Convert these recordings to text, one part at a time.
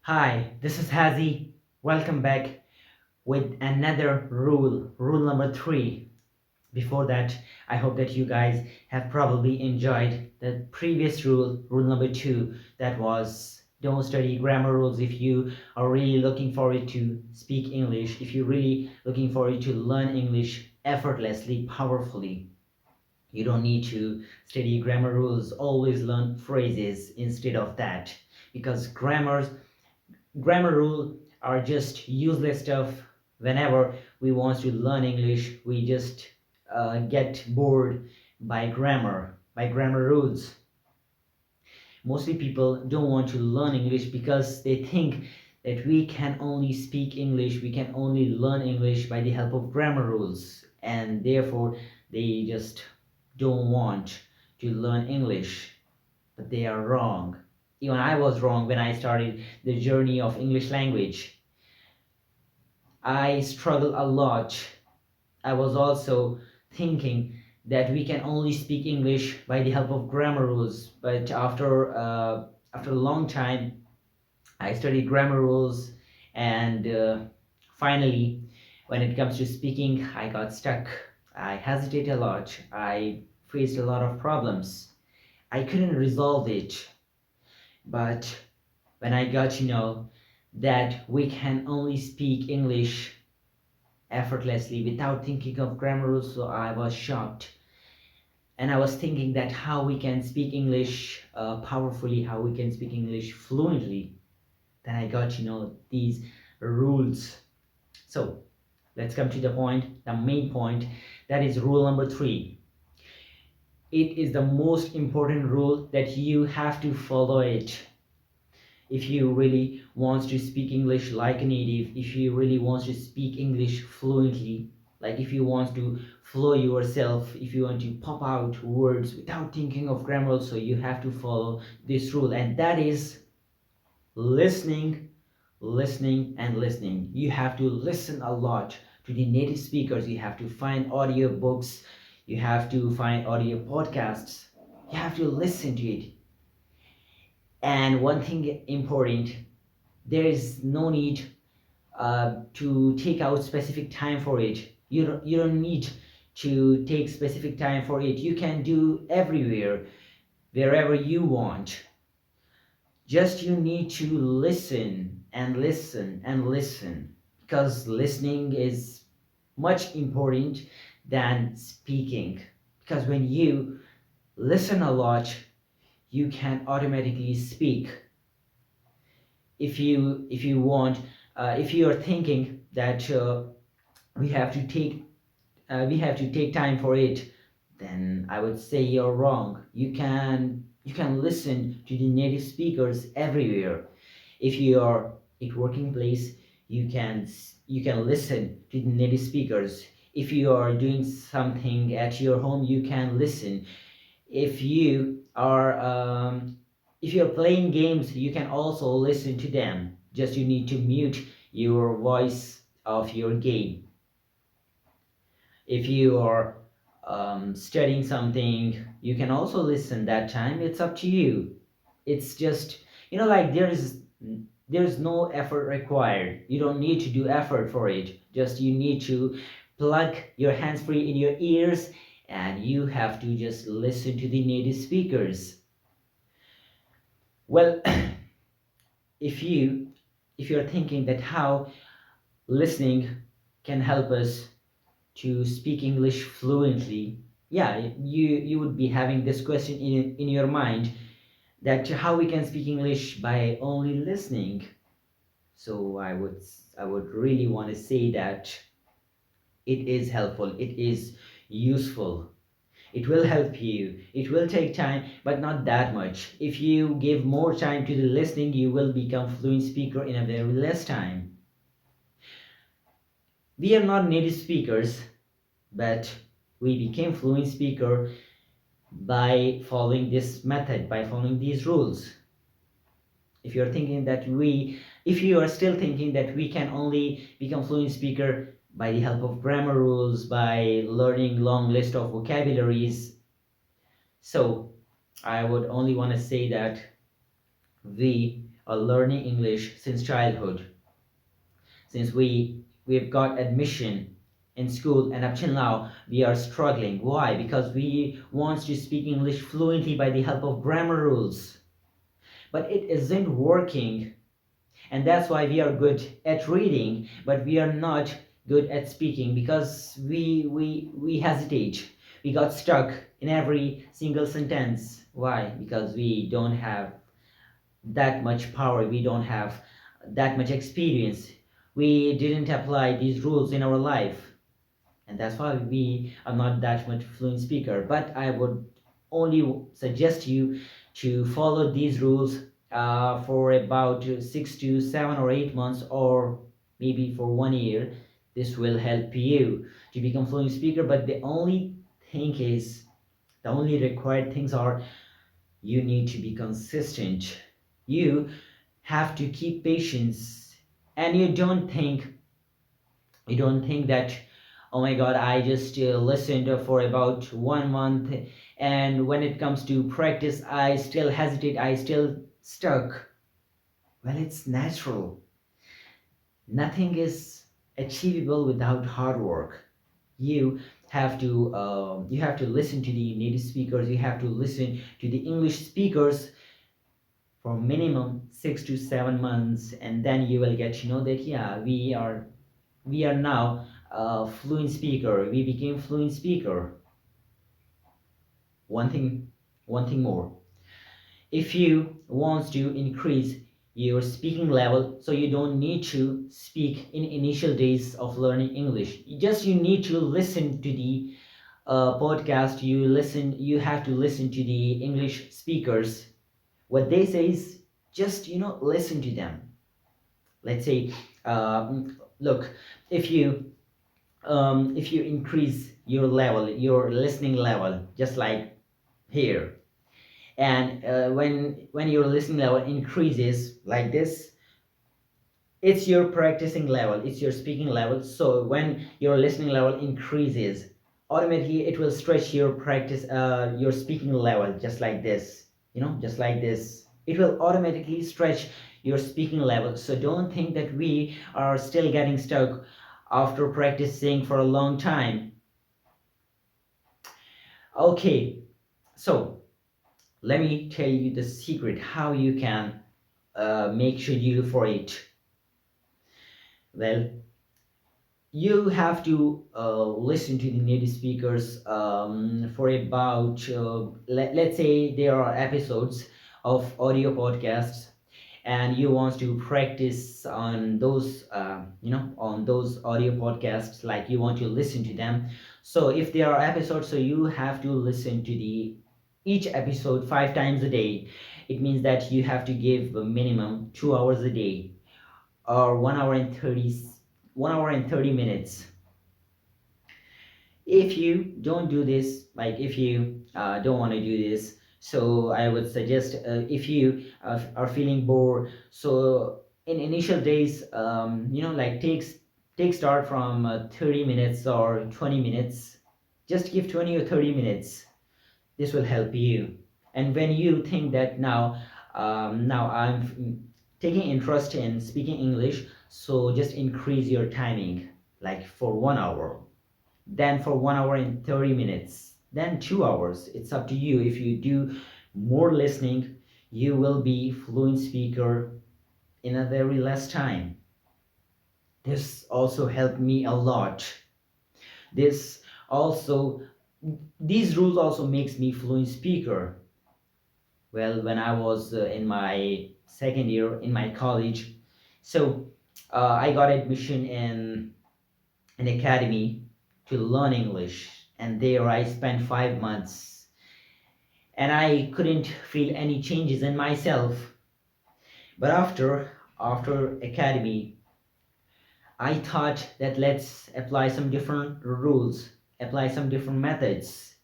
Hi, this is Hazi. Welcome back with another rule number three. Before that, I hope that you guys have probably enjoyed the previous rule number two, that was don't study grammar rules if you are really looking forward to speak English, if you're really looking forward to learn English effortlessly, powerfully. You don't need to study grammar rules, always learn phrases instead of that because grammar rule are just useless stuff. Whenever we want to learn English, we just get bored by grammar rules. Mostly people don't want to learn English because they think that we can only speak English, we can only learn English by the help of grammar rules, and therefore they just don't want to learn English. But they are wrong. Even I was wrong when I started the journey of English language. I struggled a lot. I was also thinking that we can only speak English by the help of grammar rules. But after a long time, I studied grammar rules, and finally, when it comes to speaking, I got stuck. I hesitated a lot. I faced a lot of problems. I couldn't resolve it. But when I got to know that we can only speak English effortlessly without thinking of grammar rules, so I was shocked. And I was thinking that how we can speak English powerfully, how we can speak English fluently. Then I got to know these rules. So let's come to the point, the main point. That is rule number three. It is the most important rule that you have to follow it if you really want to speak English like a native, if you really want to speak English fluently, like if you want to flow yourself, if you want to pop out words without thinking of grammar, so you have to follow this rule, and that is listening, listening, and listening. You have to listen a lot to the native speakers. You have to find audio books, you have to find audio podcasts, you have to listen to it. And one thing important, there is no need to take out specific time for it. You don't need to take specific time for it. You can do everywhere, wherever you want. Just you need to listen and listen and listen, because listening is much important than speaking. Because when you listen a lot, you can automatically speak. If you want, if you are thinking that we have to take we have to take time for it, then I would say you're wrong. You can listen to the native speakers everywhere. If you are at working place, you can listen to the native speakers. If you are doing something at your home, you can listen. if you are if you're playing games, you can also listen to them. Just you need to mute your voice of your game. If you are studying something, you can also listen that time. It's up to you. It's just, like, there's no effort required. You don't need to do effort for it. Just you need to plug your hands free in your ears, and you have to just listen to the native speakers. Well, if you're thinking that how listening can help us to speak English fluently, yeah, you would be having this question in your mind, that how we can speak English by only listening. So I would really want to say that it is helpful, it is useful. It will help you. It will take time, but not that much. If you give more time to the listening, you will become fluent speaker in a very less time. We are not native speakers, but we became fluent speaker by following this method, by following these rules. If you are still thinking that we can only become fluent speaker by the help of grammar rules, by learning long list of vocabularies, so I would only want to say that we learning English since childhood, since we've got admission in school, and up till now we are struggling. Why? Because we want to speak English fluently by the help of grammar rules, but it isn't working. And that's why we are good at reading, but we are not good at speaking, because we hesitate, we got stuck in every single sentence. Why? Because we don't have that much power, we don't have that much experience, we didn't apply these rules in our life, and that's why we are not that much fluent speaker. But I would only suggest you to follow these rules for about 6 to 7 or 8 months, or maybe for 1 year. This will help you to become fluent speaker. But the only required things are, you need to be consistent, you have to keep patience, and you don't think that, oh my god, I just listened for about 1 month, and when it comes to practice I still hesitate, I still stuck. Well, it's natural. Nothing is achievable without hard work. You you have to listen to the native speakers, you have to listen to the English speakers for minimum 6 to 7 months, and then you will get to know that, yeah, we are now a fluent speaker, we became fluent speaker. One thing one thing more, if you want to increase your speaking level, so you don't need to speak in initial days of learning English, you need to listen to the podcast, you have to listen to the English speakers, what they say is, just listen to them. Let's say, look, if you increase your level, your listening level, just like here, and when your listening level increases like this, it's your practicing level, it's your speaking level. So when your listening level increases, automatically it will stretch your practice, your speaking level, just like this, just like this, it will automatically stretch your speaking level. So don't think that we are still getting stuck after practicing for a long time. Okay, so let me tell you the secret how you can make schedule for it. Well, you have to listen to the native speakers for about let's say there are episodes of audio podcasts, and you want to practice on those on those audio podcasts, like you want to listen to them. So if there are episodes, so you have to listen to the each episode 5 times a day. It means that you have to give a minimum 2 hours a day, or 1 hour and 30 minutes. If you don't do this, like if you don't want to do this, so I would suggest, if you are feeling bored, so in initial days, like take start from 30 minutes or 20 minutes, just give 20 or 30 minutes. This will help you. And when you think that now I'm taking interest in speaking English, so just increase your timing, like for 1 hour, then for 1 hour and 30 minutes, then 2 hours. It's up to you. If you do more listening, you will be fluent speaker in a very less time. This also helped me a lot. This also these rules also makes me fluent speaker. Well, when I was in my second year in my college, so I got admission in an academy to learn English, and there I spent 5 months, and I couldn't feel any changes in myself. But after academy, I thought that let's apply some different rules, apply some different methods.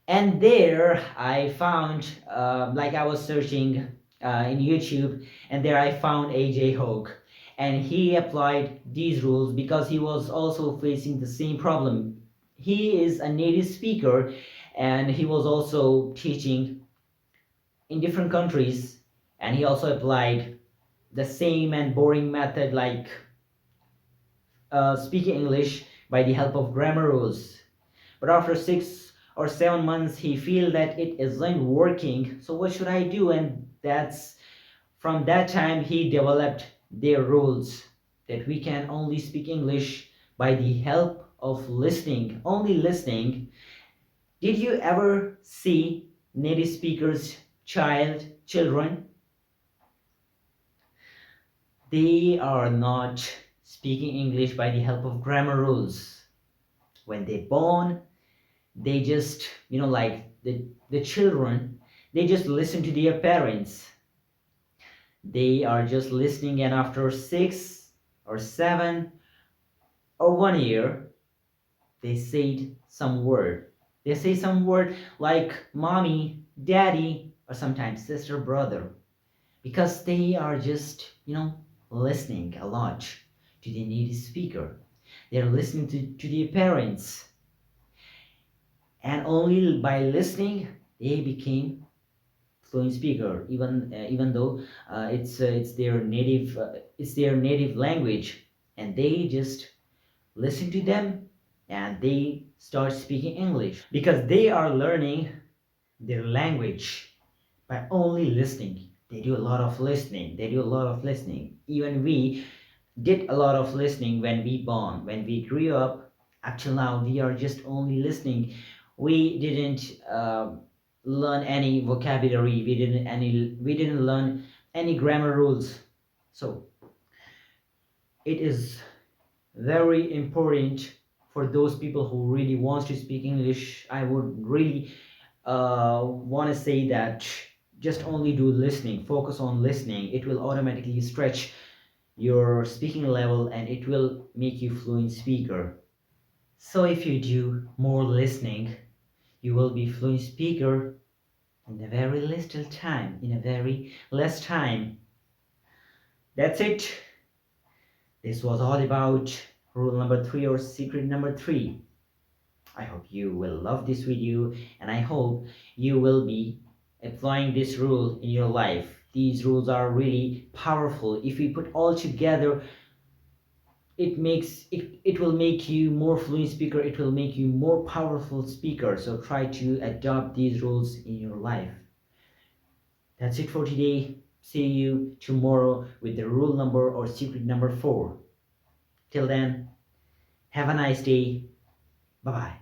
And there I found, like I was searching in YouTube, and there I found AJ Hoke, and he applied these rules because he was also facing the same problem. He is a native speaker, and he was also teaching in different countries, and he also applied the same and boring method like speaking English by the help of grammar rules. But after 6 or 7 months, he feel that it isn't working. So what should I do? And that's from that time he developed their rules that we can only speak English by the help of listening, only listening. Did you ever see native speakers, children? They are not speaking English by the help of grammar rules. When they born, they just, like the children, they just listen to their parents. They are just listening, and after 6 or 7 or 1 year, they said some word. They say some word like mommy, daddy, or sometimes sister, brother, because they are just, listening a lot to the native speaker. They're listening to their parents, and only by listening they became fluent speaker. Even though it's their native language, and they just listen to them and they start speaking English because they are learning their language by only listening. They do a lot of listening. They do a lot of listening. Even we did a lot of listening when we born, when we grew up. Up till now, we are just only listening. We didn't learn any vocabulary. We didn't learn any grammar rules. So it is very important for those people who really wants to speak English. I would really want to say that just only do listening, focus on listening. It will automatically stretch your speaking level and it will make you fluent speaker. So if you do more listening, you will be fluent speaker in a very little time, in a very less time. That's it. This was all about rule number 3 or secret number 3. I hope you will love this video, and I hope you will be applying this rule in your life. These rules are really powerful. If we put all together, it will make you more fluent speaker, it will make you more powerful speaker. So try to adopt these rules in your life. That's it for today. See you tomorrow with the rule number or secret number 4. Till then, have a nice day. Bye bye.